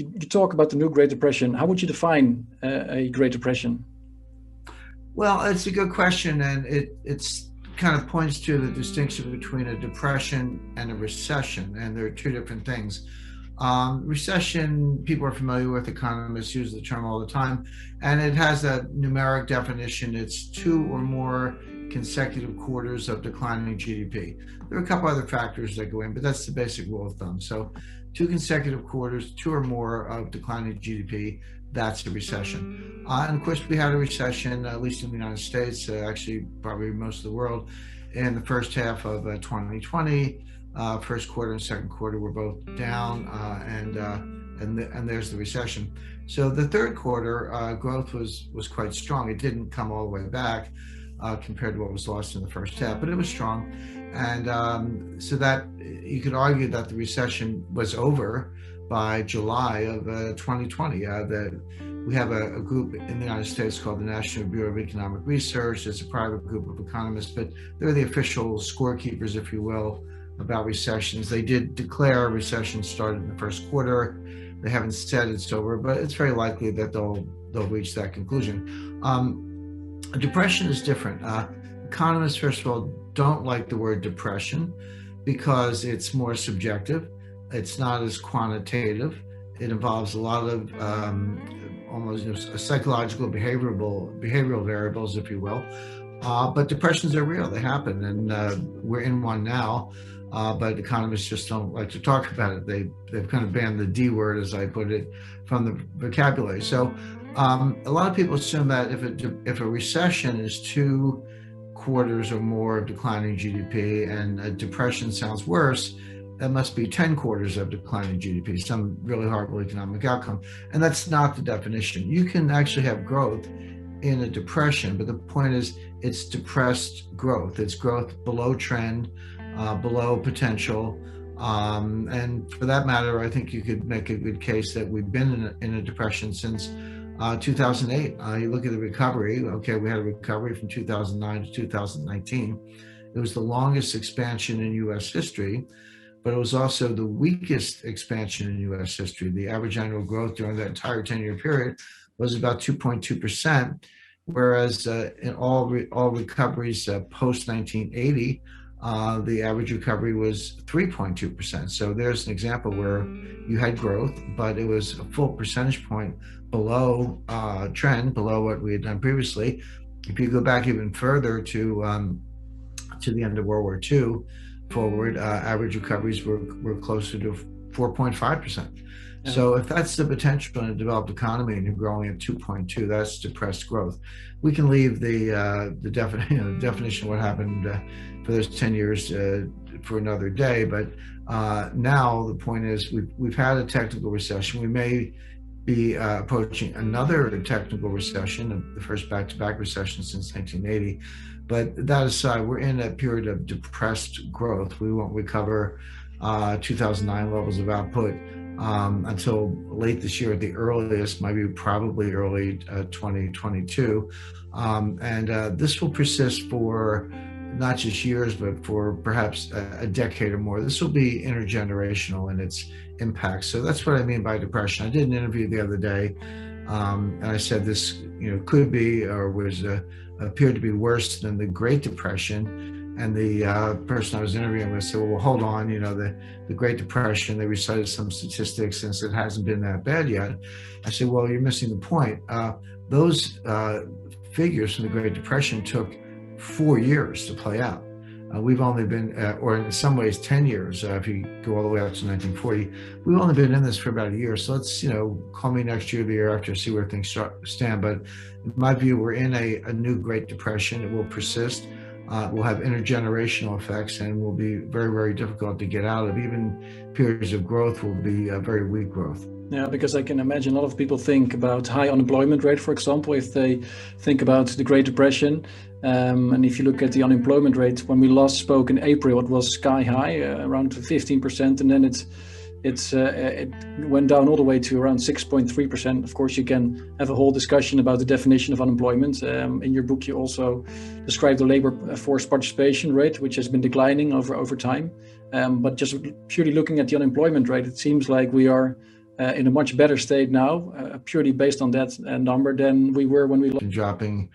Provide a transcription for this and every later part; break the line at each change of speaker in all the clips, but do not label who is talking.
you talk about the new Great Depression. How would you define a Great Depression?
Well, it's a good question, and it's kind of points to the distinction between a depression and a recession, and there are two different things. Recession, people are familiar with, economists use the term all the time, and it has a numeric definition. It's two or more consecutive quarters of declining GDP. There are a couple other factors that go in, but that's the basic rule of thumb. So two consecutive quarters, two or more of declining GDP, that's a recession. And of course, we had a recession, at least in the United States, actually probably most of the world, in the first half of 2020. First quarter and second quarter were both down, and there's the recession. So the third quarter growth was quite strong. It didn't come all the way back compared to what was lost in the first half, but it was strong. And so that you could argue that the recession was over by July of 2020. We have a group in the United States called the National Bureau of Economic Research. It's a private group of economists, but they're the official scorekeepers, if you will, about recessions. They did declare a recession started in the first quarter. They haven't said it's over, but it's very likely that they'll reach that conclusion. A depression is different. Economists, first of all, don't like the word depression because it's more subjective. It's not as quantitative. It involves a lot of almost psychological, behavioral variables, if you will. But depressions are real. They happen, and we're in one now. But economists just don't like to talk about it. They've kind of banned the D word, as I put it, from the vocabulary. So a lot of people assume that if a recession is 2 quarters or more of declining GDP, and a depression sounds worse, that must be 10 quarters of declining GDP, some really horrible economic outcome. And that's not the definition. You can actually have growth in a depression, but the point is it's depressed growth. It's growth below trend, below potential. And for that matter, I think you could make a good case that we've been in a depression since 2008. You look at the recovery. Okay, we had a recovery from 2009 to 2019. It was the longest expansion in U.S. history, but it was also the weakest expansion in U.S. history. The average annual growth during that entire 10-year period was about 2.2%, whereas in all recoveries post 1980, the average recovery was 3.2%. So there's an example where you had growth, but it was a full percentage point below trend, below what we had done previously. If you go back even further to the end of World War II forward, average recoveries were closer to 4.5%. Yeah. So if that's the potential in a developed economy and you're growing at 2.2, that's depressed growth. We can leave the definition of what happened for those 10 years for another day. But now the point is we've had a technical recession. We may be approaching another technical recession, the first back-to-back recession since 1980. But that aside, we're in a period of depressed growth. We won't recover 2009 levels of output until late this year at the earliest, maybe probably early 2022. And this will persist for not just years, but for perhaps a decade or more. This will be intergenerational in its impact. So that's what I mean by depression. I did an interview the other day, and I said this, could be or appeared to be worse than the Great Depression. And the person I was interviewing with said, well, hold on, the Great Depression, they recited some statistics since it hasn't been that bad yet. I said, well, you're missing the point. Those figures from the Great Depression took 4 years to play out. We've only been, or in some ways 10 years, if you go all the way up to 1940, we've only been in this for about a year. So let's, call me next year, the year after, see where things stand. But in my view, we're in a new Great Depression. It will persist. Will have intergenerational effects and will be very, very difficult to get out of. Even periods of growth will be very weak growth.
Yeah, because I can imagine a lot of people think about high unemployment rate, for example, if they think about the Great Depression. And if you look at the unemployment rate, when we last spoke in April, it was sky high, around 15%, and then it went down all the way to around 6.3%. Of course, you can have a whole discussion about the definition of unemployment. In your book, you also describe the labor force participation rate, which has been declining over time. But just purely looking at the unemployment rate, it seems like we are in a much better state now, purely based on that number than we were when we
been dropping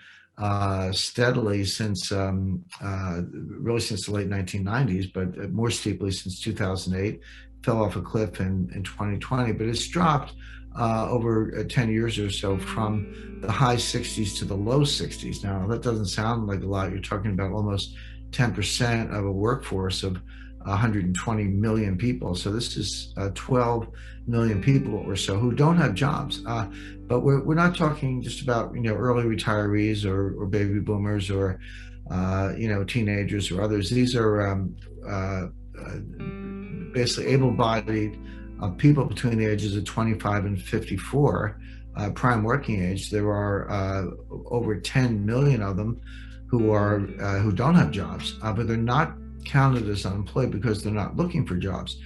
steadily since really since the late 1990s, but more steeply since 2008. Fell off a cliff in 2020, but it's dropped over 10 years or so from the high 60s to the low 60s. Now, that doesn't sound like a lot. You're talking about almost 10% of a workforce of 120 million people. So this is 12 million people or so who don't have jobs. But we're not talking just about, early retirees or baby boomers or, teenagers or others. These are basically able-bodied people between the ages of 25 and 54, prime working age. There are over 10 million of them who don't have jobs, but they're not counted as unemployed because they're not looking for jobs.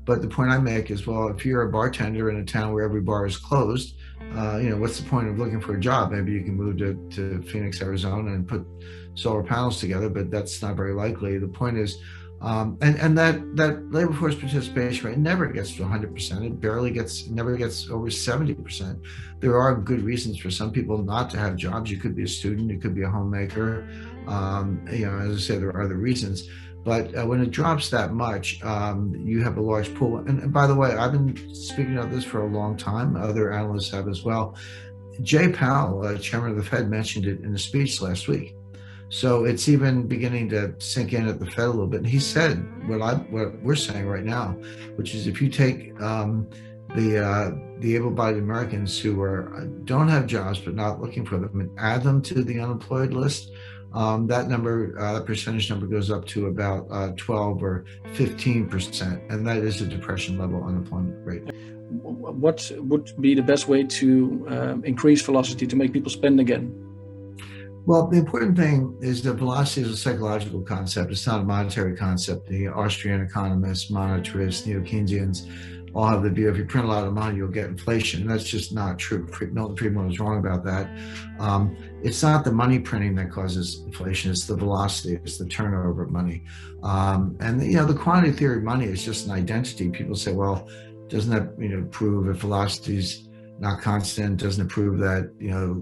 But the point I make is, well, if you're a bartender in a town where every bar is closed, what's the point of looking for a job? Maybe you can move to Phoenix, Arizona and put solar panels together, but that's not very likely. The point is, and that labor force participation rate never gets to 100%. It never gets over 70%. There are good reasons for some people not to have jobs. You could be a student, you could be a homemaker. As I say, there are other reasons. But when it drops that much, you have a large pool. And by the way, I've been speaking of this for a long time. Other analysts have as well. Jay Powell, chairman of the Fed, mentioned it in a speech last week. So it's even beginning to sink in at the Fed a little bit. And he said what we're saying right now, which is if you take the able-bodied Americans who don't have jobs but not looking for them and add them to the unemployed list, that percentage number goes up to about 12 or 15%, and that is a depression level unemployment rate.
What would be the best way to increase velocity to make people spend again?
Well, the important thing is that velocity is a psychological concept. It's not a monetary concept. The Austrian economists, monetarists, neo-Keynesians all have the view if you print a lot of money, you'll get inflation. And that's just not true. Milton Friedman was wrong about that. It's not the money printing that causes inflation. It's the velocity. It's the turnover of money. The quantity theory of money is just an identity. People say, well, doesn't that prove if velocity's not constant, doesn't prove that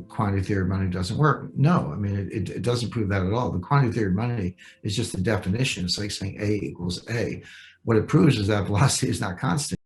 quantity theory of money doesn't work? No, I mean it doesn't prove that at all. The quantity theory of money is just a definition. It's like saying A equals A. What it proves is that velocity is not constant.